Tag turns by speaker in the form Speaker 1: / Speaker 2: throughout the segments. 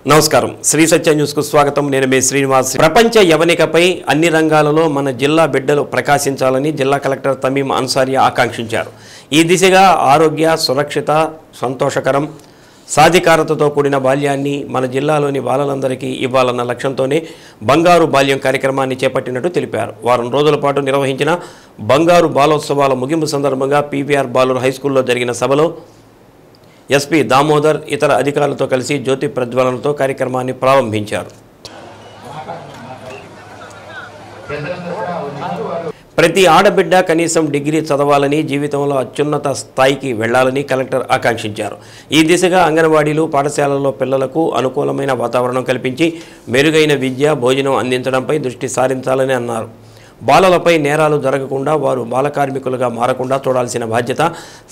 Speaker 1: నమస్కారం శ్రీ సత్య న్యూస్ కు స్వాగతం నేను మీ శ్రీనివాస్ ప్రపంచ యవనికపై అన్ని రంగాలలో మన జిల్లా బిడ్డలు ప్రకాశించాలని జిల్లా కలెక్టర్ తమీమ్ అన్సారియా ఆకాంక్షించారు ఈ దిశగా ఆరోగ్య సురక్షిత సంతోషకరం సాధికారతతో కూడిన బాల్యాన్ని మన జిల్లాలోని బాలలందరికీ ఇవ్వాలన్న లక్ష్యంతోనే బంగారు బాల్యం కార్యక్రమాన్ని చేపట్టినట్టు తెలిపారు వారం రోజుల పాటు నిర్వహించిన బంగారు బాలోత్సవాల ముగింపు సందర్భంగా పీవీఆర్ బాలూర్ హైస్కూల్లో జరిగిన సభలో ఎస్పీ దామోదర్ ఇతర అధికారులతో కలిసి జ్యోతి ప్రజ్వలనతో కార్యక్రమాన్ని ప్రారంభించారు ప్రతి ఆడబిడ్డ కనీసం డిగ్రీ చదవాలని జీవితంలో అత్యున్నత స్థాయికి వెళ్లాలని కలెక్టర్ ఆకాంక్షించారు ఈ దిశగా అంగన్వాడీలు పాఠశాలల్లో పిల్లలకు అనుకూలమైన వాతావరణం కల్పించి మెరుగైన విద్య భోజనం అందించడంపై దృష్టి సారించాలని అన్నారు బాలలపై నేరాలు జరగకుండా వారు బాల కార్మికులుగా మారకుండా చూడాల్సిన బాధ్యత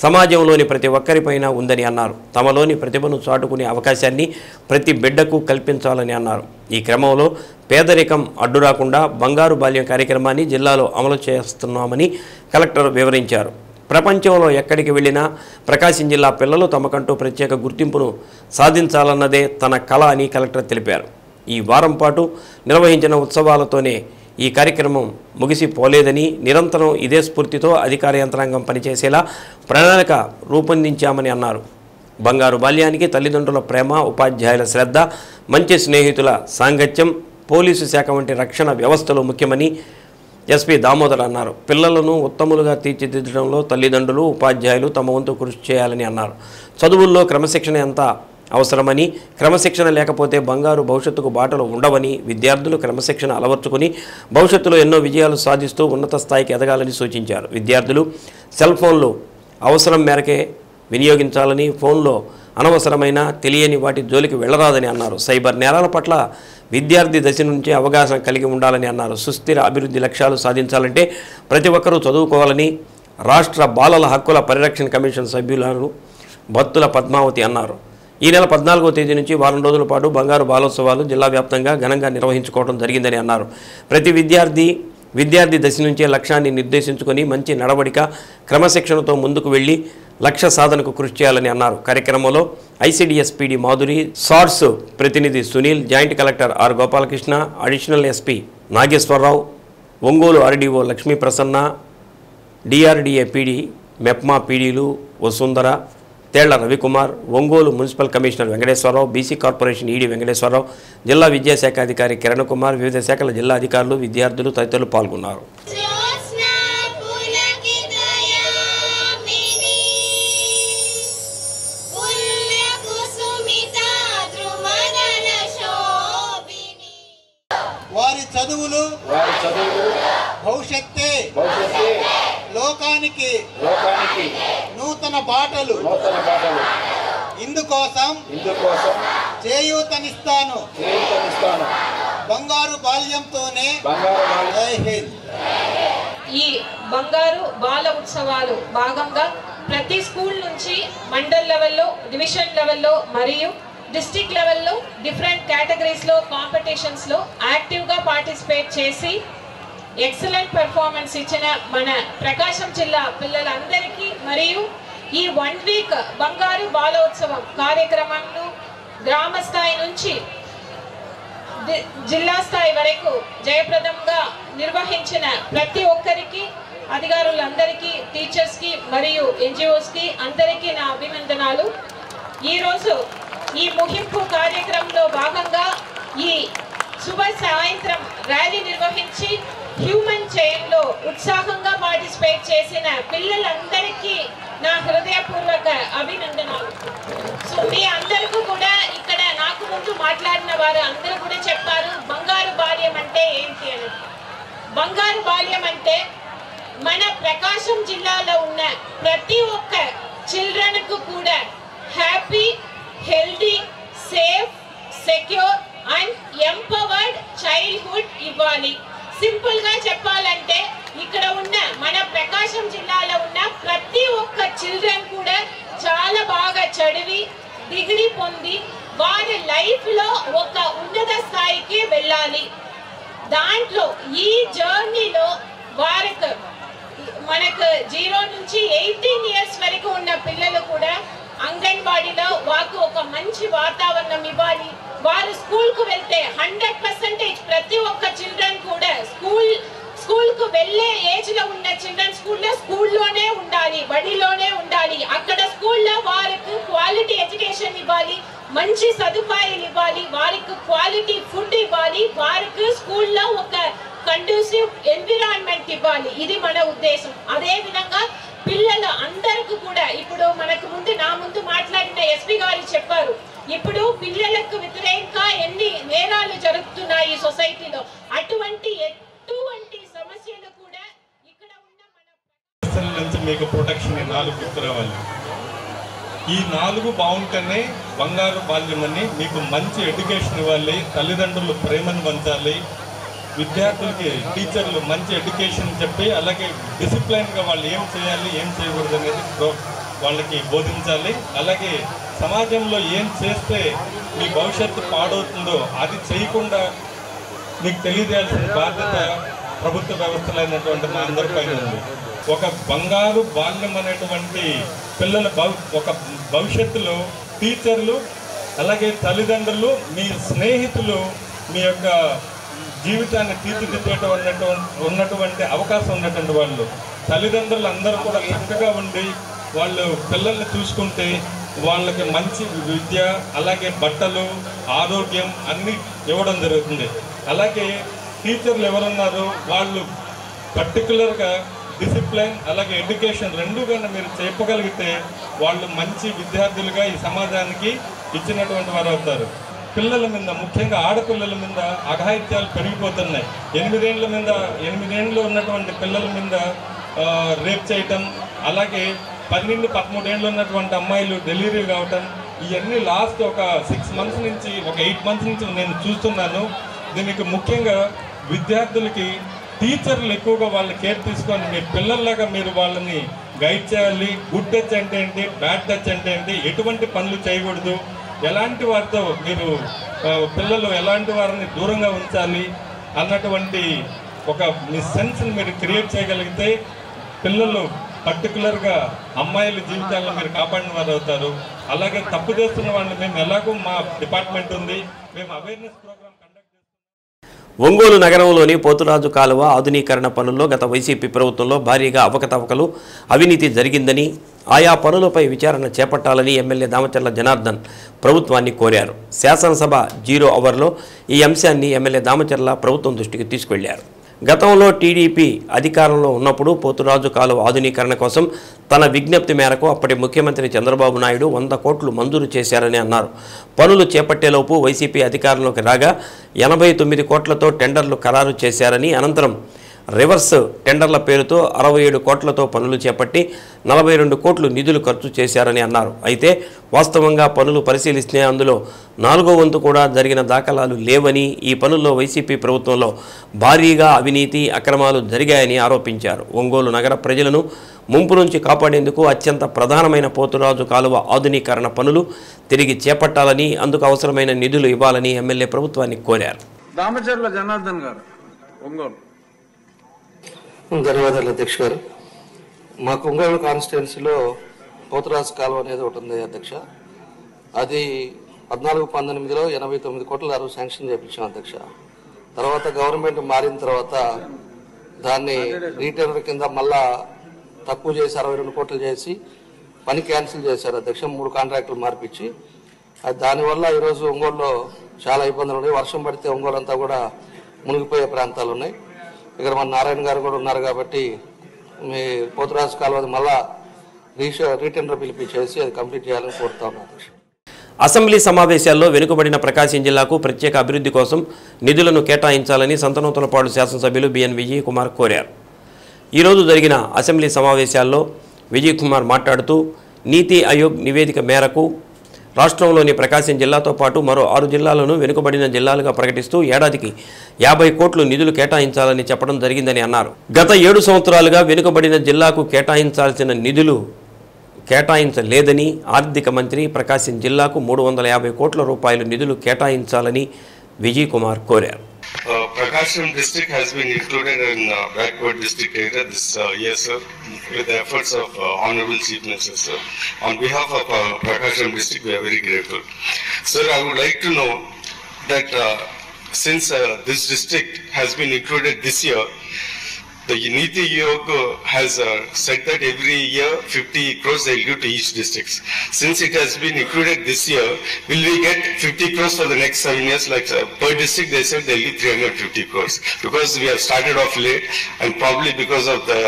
Speaker 1: సమాజంలోని ప్రతి ఒక్కరిపైన ఉందని అన్నారు తమలోని ప్రతిభను చాటుకునే అవకాశాన్ని ప్రతి బిడ్డకు కల్పించాలని అన్నారు ఈ క్రమంలో పేదరికం అడ్డురాకుండా బంగారు బాల్యం కార్యక్రమాన్ని జిల్లాలో అమలు చేస్తున్నామని కలెక్టర్ వివరించారు ప్రపంచంలో ఎక్కడికి వెళ్ళినా ప్రకాశం జిల్లా పిల్లలు తమకంటూ ప్రత్యేక గుర్తింపును సాధించాలన్నదే తన కళ అని కలెక్టర్ తెలిపారు ఈ వారం పాటు నిర్వహించిన ఉత్సవాలతోనే ఈ కార్యక్రమం ముగిసిపోలేదని నిరంతరం ఇదే స్ఫూర్తితో అధికార యంత్రాంగం పనిచేసేలా ప్రణాళిక రూపొందించామని అన్నారు బంగారు బాల్యానికి తల్లిదండ్రుల ప్రేమ ఉపాధ్యాయుల శ్రద్ధ మంచి స్నేహితుల సాంగత్యం పోలీసు శాఖ వంటి రక్షణ వ్యవస్థలు ముఖ్యమని ఎస్పీ దామోదర్ అన్నారు పిల్లలను ఉత్తములుగా తీర్చిదిద్దడంలో తల్లిదండ్రులు ఉపాధ్యాయులు తమ వంతు కృషి చేయాలని అన్నారు చదువుల్లో క్రమశిక్షణ ఎంత అవసరమని క్రమశిక్షణ లేకపోతే బంగారు భవిష్యత్తుకు బాటలు ఉండవని విద్యార్థులు క్రమశిక్షణ అలవర్చుకుని భవిష్యత్తులో ఎన్నో విజయాలు సాధిస్తూ ఉన్నత స్థాయికి ఎదగాలని సూచించారు విద్యార్థులు సెల్ ఫోన్లు అవసరం మేరకే వినియోగించాలని ఫోన్లో అనవసరమైన తెలియని వాటి జోలికి వెళ్ళరాదని అన్నారు సైబర్ నేరాల పట్ల విద్యార్థి దశ నుంచి అవగాహన కలిగి ఉండాలని అన్నారు సుస్థిర అభివృద్ధి లక్ష్యాలు సాధించాలంటే ప్రతి ఒక్కరూ చదువుకోవాలని రాష్ట్ర బాలల హక్కుల పరిరక్షణ కమిషన్ సభ్యులు బత్తుల పద్మావతి అన్నారు ఈ నెల 14వ తేదీ నుంచి వారం రోజుల పాటు బంగారు బాలోత్సవాలు జిల్లా వ్యాప్తంగా ఘనంగా నిర్వహించుకోవడం జరిగిందని అన్నారు ప్రతి విద్యార్థి దశ నుంచే లక్ష్యాన్ని నిర్దేశించుకొని మంచి నడవడిక క్రమశిక్షణతో ముందుకు వెళ్లి లక్ష్య సాధనకు కృషి చేయాలని అన్నారు కార్యక్రమంలో ఐసిడిఎస్ పీడీ మాధురి సార్స్ ప్రతినిధి Sunil joint collector R Gopalakrishna additional SP Nageswararao Ongole RDO Lakshmi Prasanna DRDA PD MEPMA పీడీలు Vasundhara Tella Ravikumar Ongole municipal commissioner Venkateswararao BC corporation ED Venkateswararao జిల్లా విద్యాశాఖ అధికారి కిరణ్ కుమార్ వివిధ శాఖల జిల్లా అధికారులు విద్యార్థులు తదితరులు పాల్గొన్నారు
Speaker 2: వారి చదువులు భవిష్యత్తే లోకానికి నూతన బాటలు ఇందుకోసం చేయూతనిస్తాను బంగారు బాల్యంతోనే జై హింద్.
Speaker 3: ఈ బంగారు బాల ఉత్సవాలు భాగంగా ప్రతి స్కూల్ నుంచి మండల్ లెవెల్లో డివిజన్ లెవెల్లో మరియు డిస్ట్రిక్ట్ లెవెల్లో డిఫరెంట్ కేటగిరీస్లో కాంపిటీషన్స్లో యాక్టివ్గా పార్టిసిపేట్ చేసి ఎక్సలెంట్ పెర్ఫార్మెన్స్ ఇచ్చిన మన ప్రకాశం జిల్లా పిల్లలందరికీ మరియు ఈ 1 వీక్ బంగారు బాలోత్సవం కార్యక్రమంలో గ్రామ స్థాయి నుంచి జిల్లా స్థాయి వరకు జయప్రదంగా నిర్వహించిన ప్రతి ఒక్కరికి అధికారులందరికీ టీచర్స్కి మరియు ఎన్జిఓస్కి అందరికీ నా అభినందనాలు ఈరోజు ఈ ముగింపు కార్యక్రమంలో భాగంగా ఈ శుభ సాయంత్రం ర్యాలీ నిర్వహించి హ్యూమన్ చైన్లో ఉత్సాహంగా పార్టిసిపేట్ చేసిన పిల్లలందరికీ నా హృదయపూర్వక అభినందనాలు సో మీ అందరికీ కూడా ఇక్కడ నాకు ముందు మాట్లాడిన వారు అందరూ కూడా చెప్పారు బంగారు బాల్యం అంటే ఏంటి అని బంగారు బాల్యం అంటే మన ప్రకాశం జిల్లాలో ఉన్న ప్రతి ఒక్క చిల్డ్రన్కు కూడా happy healthy safe secure and empowered childhood ఇవ్వాలి సింపుల్ గా చెప్పాలంటే ఇక్కడ ఉన్న మన ప్రకాశం జిల్లాలో ఉన్న ప్రతి ఒక్క చిల్డ్రన్ కూడా చాలా బాగా చదివి డిగ్రీ పొంది వారి లైఫ్ లో ఒక ఉన్నత స్థాయికి వెళ్ళాలి దాంట్లో ఈ జర్నీలో వారికి మనకు 0 నుంచి 18 ఇయర్స్ వరకు ఉన్న పిల్లలు కూడా అంగన్వాడీలో వారికి ఒక మంచి వాతావరణం ఇవ్వాలి, వారు ఉంటే 100% ప్రతి ఒక్క చిల్డ్రన్ కూడా స్కూల్ కు వెళ్ళే ఏజ్ లో ఉన్న చిల్డ్రన్ స్కూల్లోనే ఉండాలి, బడిలోనే ఉండాలి. అక్కడ స్కూల్లో వారికి క్వాలిటీ ఎడ్యుకేషన్ ఇవ్వాలి, మంచి సదుపాయాలు ఇవ్వాలి, వారికి క్వాలిటీ ఫుడ్ ఇవ్వాలి, వారికి స్కూల్లో ఒక కండ్యూసివ్ ఎన్విరాన్మెంట్ ఇవ్వాలి. ఇది మన ఉద్దేశం. అదే విధంగా పిల్లలు అందరికీ కూడా ఇప్పుడు మనకు నా ముందు మాట్లాడిన ఎస్పీ గారు చెప్పారు, ఇప్పుడు పిల్లలకు వ్యతిరేకంగా ఎన్ని నేరాలు జరుగుతున్నాయి సొసైటీలో. అటువంటి సమస్యలు కూడా ఇక్కడ ఉన్న మన
Speaker 4: నుంచి మీకు ప్రొటెక్షన్ 4 గుర్తు రావాలి. ఈ 4 బాగుంటేనే బంగారు బాల్యమని మీకు మంచి ఎడ్యుకేషన్ ఇవ్వాలి, తల్లిదండ్రులు ప్రేమను పంచాలి, విద్యార్థులకి టీచర్లు మంచి ఎడ్యుకేషన్ చెప్పి అలాగే డిసిప్లైన్గా వాళ్ళు ఏం చేయాలి ఏం చేయకూడదు అనేది వాళ్ళకి బోధించాలి. అలాగే సమాజంలో ఏం చేస్తే మీ భవిష్యత్తు పాడవుతుందో అది చేయకుండా మీకు తెలియజేయాల్సిన బాధ్యత ప్రభుత్వ వ్యవస్థలైనటువంటి మా అందరిపైన ఉంది. ఒక బంగారు బాల్యం అనేటువంటి పిల్లల ఒక భవిష్యత్తులో టీచర్లు అలాగే తల్లిదండ్రులు మీ స్నేహితులు మీ యొక్క జీవితాన్ని తీర్చిదిద్దేట ఉన్నటువంటి అవకాశం ఉన్నటువంటి వాళ్ళు తల్లిదండ్రులు అందరూ కూడా చక్కగా ఉండి వాళ్ళు పిల్లల్ని చూసుకుంటే వాళ్ళకి మంచి విద్య అలాగే బట్టలు ఆరోగ్యం అన్నీ ఇవ్వడం జరుగుతుంది. అలాగే టీచర్లు ఎవరున్నారు వాళ్ళు పర్టికులర్గా డిసిప్లైన్ అలాగే ఎడ్యుకేషన్ రెండు కన్నా మీరు చెప్పగలిగితే వాళ్ళు మంచి విద్యార్థులుగా ఈ సమాజానికి ఇచ్చినటువంటి వారు అవుతారు. పిల్లల మీద ముఖ్యంగా ఆడపిల్లల మీద అఘాయిత్యాలు పెరిగిపోతున్నాయి. 8 ఏళ్ళు ఉన్నటువంటి పిల్లల మీద రేప్ చేయటం, అలాగే 12-13 ఏళ్ళు ఉన్నటువంటి అమ్మాయిలు డెలివరీ కావటం, ఇవన్నీ లాస్ట్ ఒక 6 మంత్స్ నుంచి ఒక 8 మంత్స్ నుంచి నేను చూస్తున్నాను. దీనికి ముఖ్యంగా విద్యార్థులకి టీచర్లు ఎక్కువగా వాళ్ళ కేర్ తీసుకొని మీ పిల్లల్లాగా మీరు వాళ్ళని గైడ్ చేయాలి. గుడ్ టచ్ అంటే ఏంటి, బ్యాడ్ టచ్ అంటే ఏంటి, ఎటువంటి పనులు చేయకూడదు, ఎలాంటి వారితో మీరు పిల్లలు ఎలాంటి వారిని దూరంగా ఉంచాలి అన్నటువంటి ఒక మీ సెన్స్ని మీరు క్రియేట్ చేయగలిగితే పిల్లలు పర్టికులర్గా అమ్మాయిల జీవితాలను మీరు కాపాడిన వారు అవుతారు. అలాగే తప్పు చేస్తున్న వాళ్ళని మేము ఎలాగో మా డిపార్ట్మెంట్ ఉంది, మేము అవేర్నెస్ ప్రోగ్రామ్ కండక్ట్ చేస్తాం.
Speaker 1: ఒంగోలు నగరంలోని పోతురాజు కాలువ ఆధునీకరణ పనుల్లో గత వైసీపీ ప్రభుత్వంలో భారీగా అవకతవకలు అవినీతి జరిగిందని, ఆయా పనులపై విచారణ చేపట్టాలని ఎమ్మెల్యే దామచర్ల జనార్దన్ ప్రభుత్వాన్ని కోరారు. శాసనసభ 0 అవర్లో ఈ అంశాన్ని ఎమ్మెల్యే దామచర్ల ప్రభుత్వం దృష్టికి తీసుకెళ్లారు. గతంలో టీడీపీ అధికారంలో ఉన్నప్పుడు పోతురాజు కాలువ ఆధునీకరణ కోసం తన విజ్ఞప్తి మేరకు అప్పటి ముఖ్యమంత్రి చంద్రబాబు నాయుడు 100 కోట్లు మంజూరు చేశారని అన్నారు. పనులు చేపట్టేలోపు వైసీపీ అధికారంలోకి రాగా 89 కోట్లతో టెండర్లు ఖరారు చేశారని, అనంతరం రివర్స్ టెండర్ల పేరుతో 67 కోట్లతో పనులు చేపట్టి 42 కోట్లు నిధులు ఖర్చు చేశారని అన్నారు. అయితే వాస్తవంగా పనులు పరిశీలిస్తే అందులో 4వ వంతు కూడా జరిగిన దాఖలాలు లేవని, ఈ పనుల్లో వైసీపీ ప్రభుత్వంలో భారీగా అవినీతి అక్రమాలు జరిగాయని ఆరోపించారు. ఒంగోలు నగర ప్రజలను ముంపు నుంచి కాపాడేందుకు అత్యంత ప్రధానమైన పోతురాజు కాలువ ఆధునీకరణ పనులు తిరిగి చేపట్టాలని, అందుకు అవసరమైన నిధులు ఇవ్వాలని ఎమ్మెల్యే ప్రభుత్వాన్ని కోరారు.
Speaker 5: దామచర్ల జనార్దన్ గారు, ఒంగోలు.
Speaker 6: ధన్యవాదాలు అధ్యక్ష గారు. మాకు ఒంగోలు కాన్స్టిట్యున్సీలో పోతురాజు కాలువ అనేది ఒకటి ఉంది అధ్యక్ష. అది 14-19లో 89 కోట్ల అరువు శాంక్షన్ చేయించాం అధ్యక్ష. తర్వాత గవర్నమెంట్ మారిన తర్వాత దాన్ని రీటెండర్ కింద మళ్ళా తక్కువ చేసి 62 కోట్లు చేసి పని క్యాన్సిల్ చేశారు అధ్యక్ష. 3 కాంట్రాక్టులు మార్పించి. దానివల్ల ఈరోజు ఒంగోలులో చాలా ఇబ్బందులు ఉన్నాయి. వర్షం పడితే ఒంగోలు అంతా కూడా మునిగిపోయే ప్రాంతాలు ఉన్నాయి. ఇక్కడ మన నారాయణ గారు కూడా ఉన్నారు కాబట్టి మీ పోతురాజు కాలువది మళ్ళా రీటెండర్ పిలిపించేసి అది కంప్లీట్ చేయాలని కోరుతా ఉన్నాను.
Speaker 1: అసెంబ్లీ సమావేశాల్లో వెనుకబడిన ప్రకాశం జిల్లాకు ప్రత్యేక అభివృద్ధి కోసం నిధులను కేటాయించాలని సంతనూతలపాడు శాసనసభ్యులు బిఎన్ విజయ్ కుమార్ కోరారు. ఈరోజు జరిగిన అసెంబ్లీ సమావేశాల్లో విజయ్ కుమార్ మాట్లాడుతూ నీతి ఆయోగ్ నివేదిక మేరకు రాష్ట్రంలోని ప్రకాశం జిల్లాతో పాటు మరో 6 జిల్లాలను వెనుకబడిన జిల్లాలుగా ప్రకటిస్తూ ఏడాదికి 50 కోట్లు నిధులు కేటాయించాలని చెప్పడం జరిగిందని అన్నారు. గత 7 సంవత్సరాలుగా వెనుకబడిన జిల్లాకు కేటాయించాల్సిన నిధులు కేటాయించలేదని, ఆర్థిక మంత్రి ప్రకాశం జిల్లాకు 350 కోట్ల రూపాయల నిధులు కేటాయించాలని విజయ్ కుమార్ కోరారు.
Speaker 7: Prakasham district has been included in backward district area this year, sir, with the efforts of Honorable Chief Minister, sir. On behalf of Prakasham district, we are very grateful. Sir, I would like to know that since this district has been included this year, the Niti Aayog has said that every year 50 crores they will give to each district. Since it has been included this year, will we get 50 crores for the next 7 years? Like per district they said they will give 350 crores. Because we have started off late and probably because of the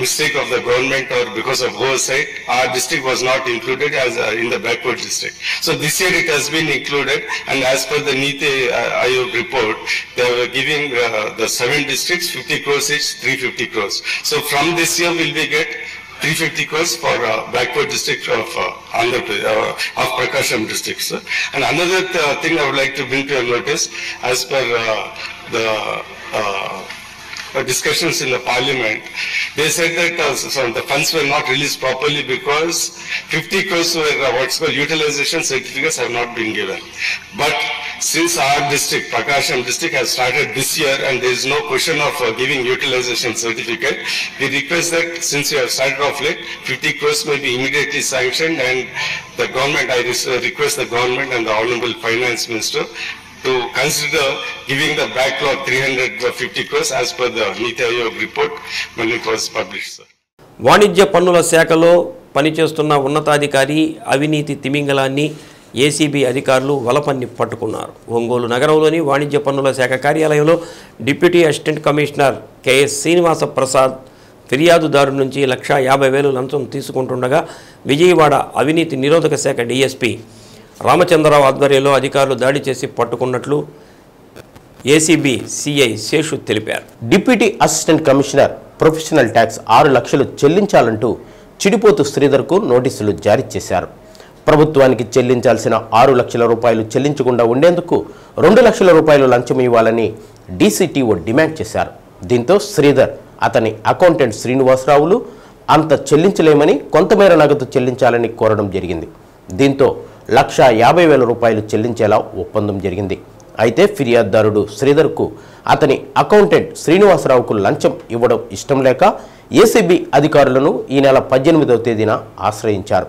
Speaker 7: mistake of the government or because of oversight, our district was not included as in the backward district. So this year it has been included, and as per the Niti Aayog report, they were giving the 7 districts 50 crores each, 350 crores. So from this year will we get 350 crores for backward district of Prakasham district, sir. And another thing I would like to bring to your notice, as per the discussions in the parliament, they said that the funds were not released properly because 50 crores were what's called utilization certificates have not been given. But since our district, Prakasham district, has started this year and there is no question of giving utilization certificate, we request that since we have started off late, 50 crores may be immediately sanctioned, and the government, I request the government and the Honorable Finance Minister to consider giving the backlog 350 crores as per the Niti Aayog report when it was published, sir.
Speaker 1: వాణిజ్య పన్నుల శాఖలో పనిచేస్తున్న ఉన్నతాధికారి అవినీతి తిమింగలాన్ని ACB అధికారులు వలపన్ని పట్టుకున్నారు. ఒంగోలు నగరంలోని వాణిజ్య పన్నుల శాఖ కార్యాలయంలో deputy assistant commissioner KS Srinivasa Prasad ఫిర్యాదుదారు నుంచి 1,50,000 లంచం తీసుకుంటుండగా విజయవాడ అవినీతి నిరోధక శాఖ డీఎస్పీ రామచంద్రరావు ఆధ్వర్యంలో అధికారులు దాడి చేసి పట్టుకున్నట్లు ఏసీబీ సిఐ శేషు తెలిపారు.
Speaker 8: Deputy assistant commissioner professional tax 6 లక్షలు చెల్లించాలంటూ చిడిపోతు శ్రీధర్కు నోటీసులు జారీ చేశారు. ప్రభుత్వానికి చెల్లించాల్సిన 6 లక్షల రూపాయలు చెల్లించకుండా ఉండేందుకు 2 లక్షల రూపాయలు లంచం ఇవ్వాలని డీసీటీఓ డిమాండ్ చేశారు. దీంతో శ్రీధర్ అతని అకౌంటెంట్ శ్రీనివాసరావులు అంత చెల్లించలేమని కొంతమేర నగదు చెల్లించాలని కోరడం జరిగింది. దీంతో 1,50,000 రూపాయలు చెల్లించేలా ఒప్పందం జరిగింది. అయితే ఫిర్యాదుదారుడు శ్రీధర్కు అతని అకౌంటెంట్ శ్రీనివాసరావుకు లంచం ఇవ్వడం ఇష్టం లేక ఏసీబీ అధికారులను ఈ నెల 18వ తేదీన ఆశ్రయించారు.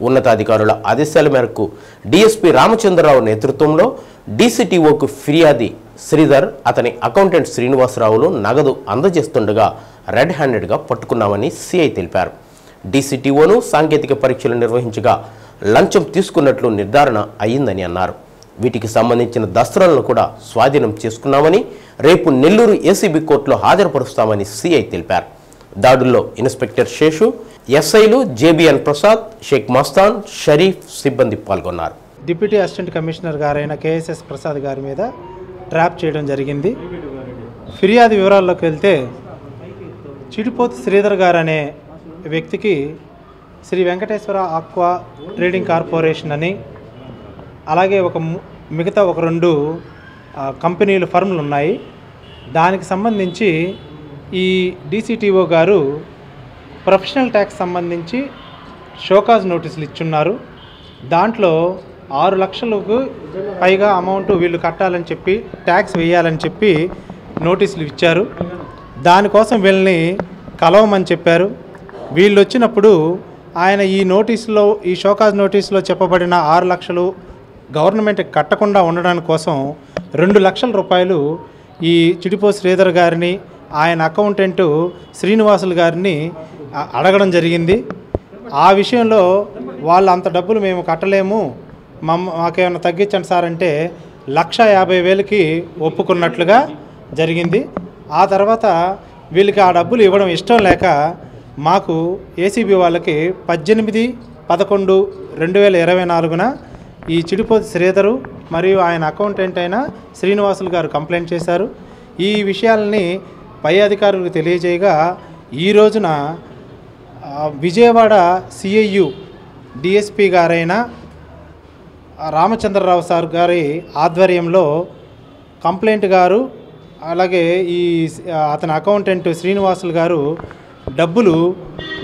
Speaker 8: ఉన్నతాధికారుల ఆదేశాల మేరకు డీఎస్పీ రామచంద్రరావు నేతృత్వంలో డీసీటీఓకు ఫిర్యాది శ్రీధర్ అతని అకౌంటెంట్ శ్రీనివాసరావులు నగదు అందజేస్తుండగా రెడ్ హ్యాండెడ్గా పట్టుకున్నామని సిఐ తెలిపారు. డీసీటీఓను సాంకేతిక పరీక్షలు నిర్వహించగా లంచం తీసుకున్నట్లు నిర్ధారణ అయ్యిందని అన్నారు. వీటికి సంబంధించిన దస్త్రాలను కూడా స్వాధీనం చేసుకున్నామని రేపు నెల్లూరు ఏసీబీ కోర్టులో హాజరుపరుస్తామని సిఐ తెలిపారు. దాడుల్లో ఇన్స్పెక్టర్ శేషు, ఎస్ఐలు జేబీఎన్ ప్రసాద్, షేక్ మస్తాన్, షరీఫ్ సిబ్బంది పాల్గొన్నారు.
Speaker 9: డిప్యూటీ అసిస్టెంట్ కమిషనర్ గారైన కేఎస్ఎస్ ప్రసాద్ గారి మీద ట్రాప్ చేయడం జరిగింది. ఫిర్యాదు వివరాల్లోకి వెళ్తే చిడిపోతు శ్రీధర్ గారు అనే వ్యక్తికి Sri Venkateswara aqua trading corporation అని, అలాగే మిగతా ఒక 2 కంపెనీలు ఫర్మ్లు ఉన్నాయి. దానికి సంబంధించి ఈ డీసీటీఓ గారు ప్రొఫెషనల్ ట్యాక్స్ సంబంధించి షోకాజ్ నోటీసులు ఇచ్చున్నారు. దాంట్లో 6 లక్షలకు పైగా అమౌంట్ వీళ్ళు కట్టాలని చెప్పి, ట్యాక్స్ వేయాలని చెప్పి నోటీసులు ఇచ్చారు. దానికోసం వీళ్ళని కలవమని చెప్పారు. వీళ్ళు వచ్చినప్పుడు ఆయన ఈ షోకాజ్ నోటీసులో చెప్పబడిన 6 లక్షలు గవర్నమెంట్కి కట్టకుండా ఉండడానికి కోసం 2 లక్షల రూపాయలు ఈ చిడిపోతు శ్రీధర్ గారిని, ఆయన అకౌంటెంటు శ్రీనివాసులు గారిని అడగడం జరిగింది. ఆ విషయంలో వాళ్ళు అంత డబ్బులు మేము కట్టలేము, మాకేమైనా తగ్గించండి సార్ అంటే 1,50,000కి ఒప్పుకున్నట్లుగా జరిగింది. ఆ తర్వాత వీళ్ళకి ఆ డబ్బులు ఇవ్వడం ఇష్టం లేక మాకు ఏసీబీ వాళ్ళకి 18/11/2024 ఈ చిడిపోతు శ్రీధరు మరియు ఆయన అకౌంటెంట్ అయిన శ్రీనివాసులు గారు కంప్లైంట్ చేశారు. ఈ విషయాలని పై అధికారులకు తెలియజేయగా ఈ రోజున విజయవాడ సిఐయు డిఎస్పీ గారైన రామచంద్రరావు సార్ గారి ఆధ్వర్యంలో కంప్లైంట్ గారు, అలాగే అతని అకౌంటెంట్ శ్రీనివాసులు గారు డబ్బులు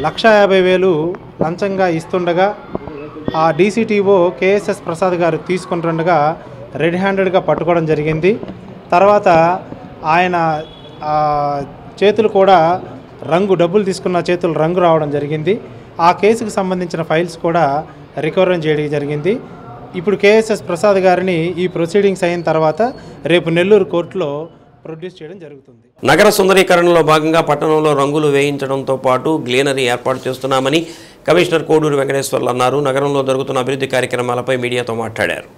Speaker 9: 1,50,000 లంచంగా ఇస్తుండగా ఆ డీసీటీఓ కేఎస్ఎస్ ప్రసాద్ గారు తీసుకుంటుండగా రెడ్ హ్యాండెడ్గా పట్టుకోవడం జరిగింది. తర్వాత ఆయన చేతులు కూడా డబ్బులు తీసుకున్న చేతులు రంగు రావడం జరిగింది. ఆ కేసుకు సంబంధించిన ఫైల్స్ కూడా రికవరీ చేయడం జరిగింది. ఇప్పుడు కేఎస్ఎస్ ప్రసాద్ గారిని ఈ ప్రొసీడింగ్స్ అయిన తర్వాత రేపు నెల్లూరు కోర్టులో ప్రొడ్యూస్ చేయడం జరుగుతుంది.
Speaker 1: నగర సుందరీకరణలో భాగంగా పట్టణంలో రంగులు వేయించడంతో పాటు గ్లీనరీ ఏర్పాటు చేస్తున్నామని కమిషనర్ కోడూరు వెంకటేశ్వర్లు అన్నారు. నగరంలో జరుగుతున్న అభివృద్ధి కార్యక్రమాలపై మీడియాతో మాట్లాడారు.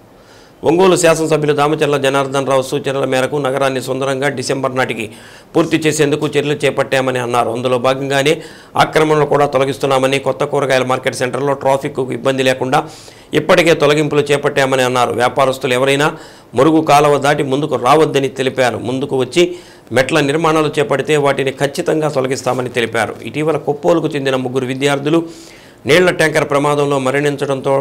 Speaker 1: ఒంగోలు శాసనసభ్యులు దామచర్ల జనార్దన్ రావు సూచనల మేరకు నగరాన్ని సుందరంగా డిసెంబర్ నాటికి పూర్తి చేసేందుకు చర్యలు చేపట్టామని అన్నారు. అందులో భాగంగానే ఆక్రమణలు కూడా తొలగిస్తున్నామని, కొత్త కూరగాయల మార్కెట్ సెంటర్లో ట్రాఫిక్కు ఇబ్బంది లేకుండా ఇప్పటికే తొలగింపులు చేపట్టామని అన్నారు. వ్యాపారస్తులు ఎవరైనా మురుగు కాలువ దాటి ముందుకు రావద్దని తెలిపారు. ముందుకు వచ్చి మెట్ల నిర్మాణాలు చేపడితే వాటిని ఖచ్చితంగా తొలగిస్తామని తెలిపారు. ఇటీవల కొప్పోలుకు చెందిన 3 విద్యార్థులు నీళ్ల ట్యాంకర్ ప్రమాదంలో మరణించడంతో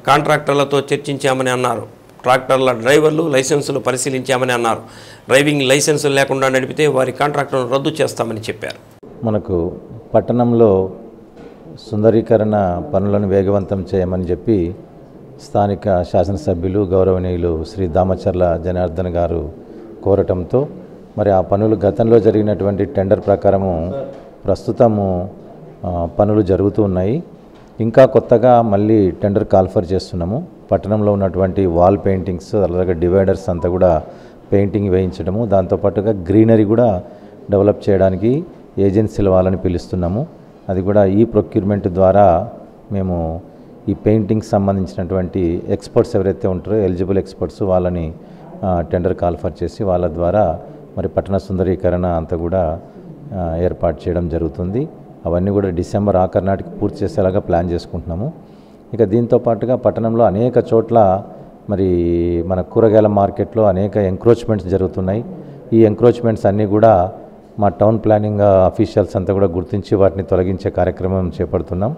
Speaker 1: కాంట్రాక్టర్లతో చర్చించామని అన్నారు. ట్రాక్టర్ల డ్రైవర్లు లైసెన్సులు పరిశీలించామని అన్నారు. డ్రైవింగ్ లైసెన్సులు లేకుండా నడిపితే వారి కాంట్రాక్టులను రద్దు చేస్తామని చెప్పారు.
Speaker 10: మనకు పట్టణంలో సుందరీకరణ పనులను వేగవంతం చేయమని చెప్పి స్థానిక శాసనసభ్యులు గౌరవనీయులు శ్రీ దామచర్ల జనార్దన్ గారు కోరటంతో మరి ఆ పనులు గతంలో జరిగినటువంటి టెండర్ ప్రకారము ప్రస్తుతము పనులు జరుగుతూ ఉన్నాయి. ఇంకా కొత్తగా మళ్ళీ టెండర్ కాల్ఫర్ చేస్తున్నాము. పట్టణంలో ఉన్నటువంటి వాల్ పెయింటింగ్స్ అలాగే డివైడర్స్ అంతా కూడా పెయింటింగ్ వేయించడము, దాంతోపాటుగా గ్రీనరీ కూడా డెవలప్ చేయడానికి ఏజెన్సీల వాళ్ళని పిలుస్తున్నాము. అది కూడా ఈ ప్రొక్యూర్మెంట్ ద్వారా మేము ఈ పెయింటింగ్స్ సంబంధించినటువంటి ఎక్స్పర్ట్స్ ఎవరైతే ఉంటారో ఎలిజిబుల్ ఎక్స్పర్ట్స్ వాళ్ళని టెండర్ కాల్ఫర్ చేసి వాళ్ళ ద్వారా మరి పట్టణ సుందరీకరణ అంతా కూడా ఏర్పాటు చేయడం జరుగుతుంది. అవన్నీ కూడా డిసెంబర్ ఆఖరి నాటికి పూర్తి చేసేలాగా ప్లాన్ చేసుకుంటున్నాము. ఇక దీంతో పాటుగా పట్టణంలో అనేక చోట్ల మరి మన కూరగాయల మార్కెట్లో అనేక ఎంక్రోచ్మెంట్స్ జరుగుతున్నాయి. ఈ ఎంక్రోచ్మెంట్స్ అన్నీ కూడా మా టౌన్ ప్లానింగ్ అఫీషియల్స్ అంతా కూడా గుర్తించి వాటిని తొలగించే కార్యక్రమం చేపడుతున్నాం.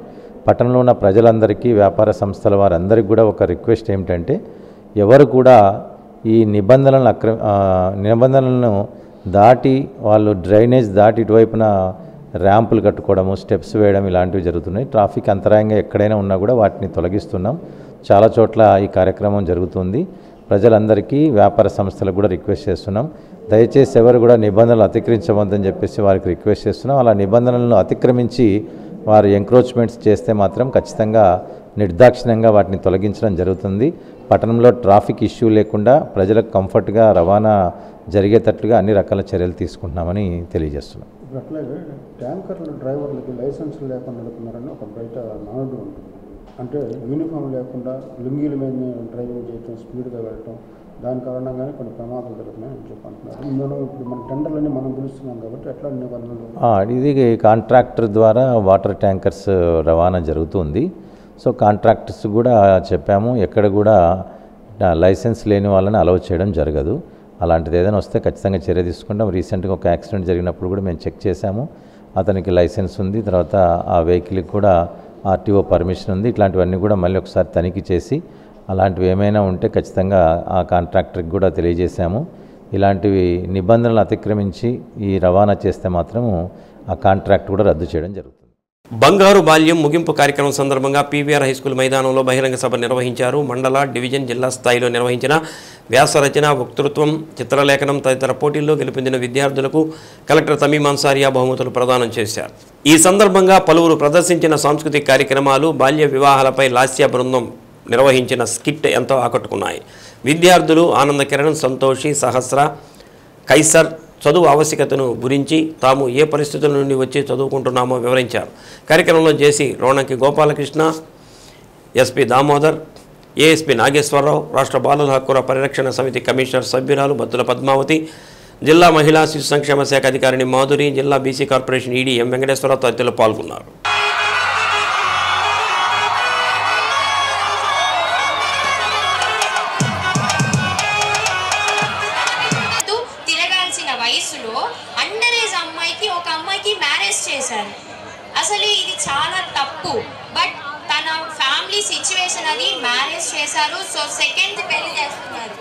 Speaker 10: పట్టణంలో ఉన్న ప్రజలందరికీ, వ్యాపార సంస్థల వారందరికీ కూడా ఒక రిక్వెస్ట్ ఏమిటంటే ఎవరు కూడా ఈ నిబంధనలను దాటి వాళ్ళు డ్రైనేజ్ దాటి ఇటువైపున ర్యాంపులు కట్టుకోవడము, స్టెప్స్ వేయడం ఇలాంటివి జరుగుతున్నాయి. ట్రాఫిక్ అంతరాయంగా ఎక్కడైనా ఉన్నా కూడా వాటిని తొలగిస్తున్నాం. చాలా చోట్ల ఈ కార్యక్రమం జరుగుతుంది. ప్రజలందరికీ, వ్యాపార సంస్థలకు కూడా రిక్వెస్ట్ చేస్తున్నాం. దయచేసి ఎవరు కూడా నిబంధనలు అతిక్రమించవద్దని చెప్పేసి వారికి రిక్వెస్ట్ చేస్తున్నాం. అలా నిబంధనలను అతిక్రమించి వారు ఎంక్రోచ్మెంట్స్ చేస్తే మాత్రం ఖచ్చితంగా నిర్దాక్షిణ్యంగా వాటిని తొలగించడం జరుగుతుంది. పట్టణంలో ట్రాఫిక్ ఇష్యూ లేకుండా ప్రజలకు కంఫర్ట్గా రవాణా జరిగేటట్లుగా అన్ని రకాల చర్యలు తీసుకుంటున్నామని తెలియజేస్తున్నాం.
Speaker 11: అట్లాగే ట్యాంకర్ల డ్రైవర్లకి లైసెన్స్ లేకుండా నడుపుతున్నారని ఒక బయట నానుడు ఉంటుంది. అంటే యూనిఫామ్ లేకుండా లుంగీల మీద డ్రైవింగ్ చేయటం, స్పీడ్గా వెళ్ళటం, దాని కారణంగానే కొన్ని ప్రమాదాలు జరుగుతున్నాయని చెప్పంటున్నారు. మనం ఇప్పుడు మన టెండర్లని మనం పిలుస్తున్నాం కాబట్టి ఎట్లా నిబంధనలు
Speaker 10: ఇది కాంట్రాక్టర్ ద్వారా వాటర్ ట్యాంకర్స్ రవాణా జరుగుతుంది. సో కాంట్రాక్టర్స్ కూడా చెప్పాము, ఎక్కడ కూడా లైసెన్స్ లేని వాళ్ళని అలౌ చేయడం జరగదు. అలాంటిది ఏదైనా వస్తే ఖచ్చితంగా చర్య తీసుకుంటాం. రీసెంట్గా ఒక యాక్సిడెంట్ జరిగినప్పుడు కూడా మేము చెక్ చేశాము. అతనికి లైసెన్స్ ఉంది, తర్వాత ఆ వెహికల్కి కూడా ఆర్టీఓ పర్మిషన్ ఉంది. ఇట్లాంటివన్నీ కూడా మళ్ళీ ఒకసారి తనిఖీ చేసి అలాంటివి ఏమైనా ఉంటే ఖచ్చితంగా ఆ కాంట్రాక్టర్కి కూడా తెలియజేశాము. ఇలాంటివి నిబంధనలు అతిక్రమించి ఈ రవాణా చేస్తే మాత్రము ఆ కాంట్రాక్ట్ కూడా రద్దు చేయడం జరుగుతుంది.
Speaker 1: బంగారు బాల్యం ముగింపు కార్యక్రమం సందర్భంగా పీవీఆర్ హైస్కూల్ మైదానంలో బహిరంగ సభ నిర్వహించారు. మండల, డివిజన్, జిల్లా స్థాయిలో నిర్వహించిన వ్యాసరచన, వక్తృత్వం, చిత్రలేఖనం తదితర పోటీల్లో గెలుపొందిన విద్యార్థులకు కలెక్టర్ తమీమ్ అన్సారియా బహుమతులు ప్రదానం చేశారు. ఈ సందర్భంగా పలువురు ప్రదర్శించిన సాంస్కృతిక కార్యక్రమాలు, బాల్య వివాహాలపై లాస్య బృందం నిర్వహించిన స్కిట్ ఎంతో ఆకట్టుకున్నాయి. విద్యార్థులు ఆనంద కిరణ్, సంతోషి, సహస్ర, కైసర్ చదువు ఆవశ్యకతను గురించి, తాము ఏ పరిస్థితుల నుండి వచ్చి చదువుకుంటున్నామో వివరించారు. కార్యక్రమంలో జేసీ రోణంకి గోపాలకృష్ణ, ఎస్పీ దామోదర్, ఏఎస్పీ నాగేశ్వరరావు, రాష్ట్ర బాలుల హక్కుల పరిరక్షణ సమితి కమిషనర్ సభ్యురాలు బత్తుల పద్మావతి, జిల్లా మహిళా శిశు సంక్షేమ శాఖ అధికారిని మాధురి, జిల్లా బీసీ కార్పొరేషన్ ఈడీ ఎం వెంకటేశ్వరరావు తదితరులు పాల్గొన్నారు.
Speaker 12: అసలు ఇది చాలా తప్పు. బట్ తన ఫ్యామిలీ సిచ్యువేషన్ అది మ్యారేజ్ చేశారు. సో సెకండ్ పెళ్లి చేస్తున్నారు.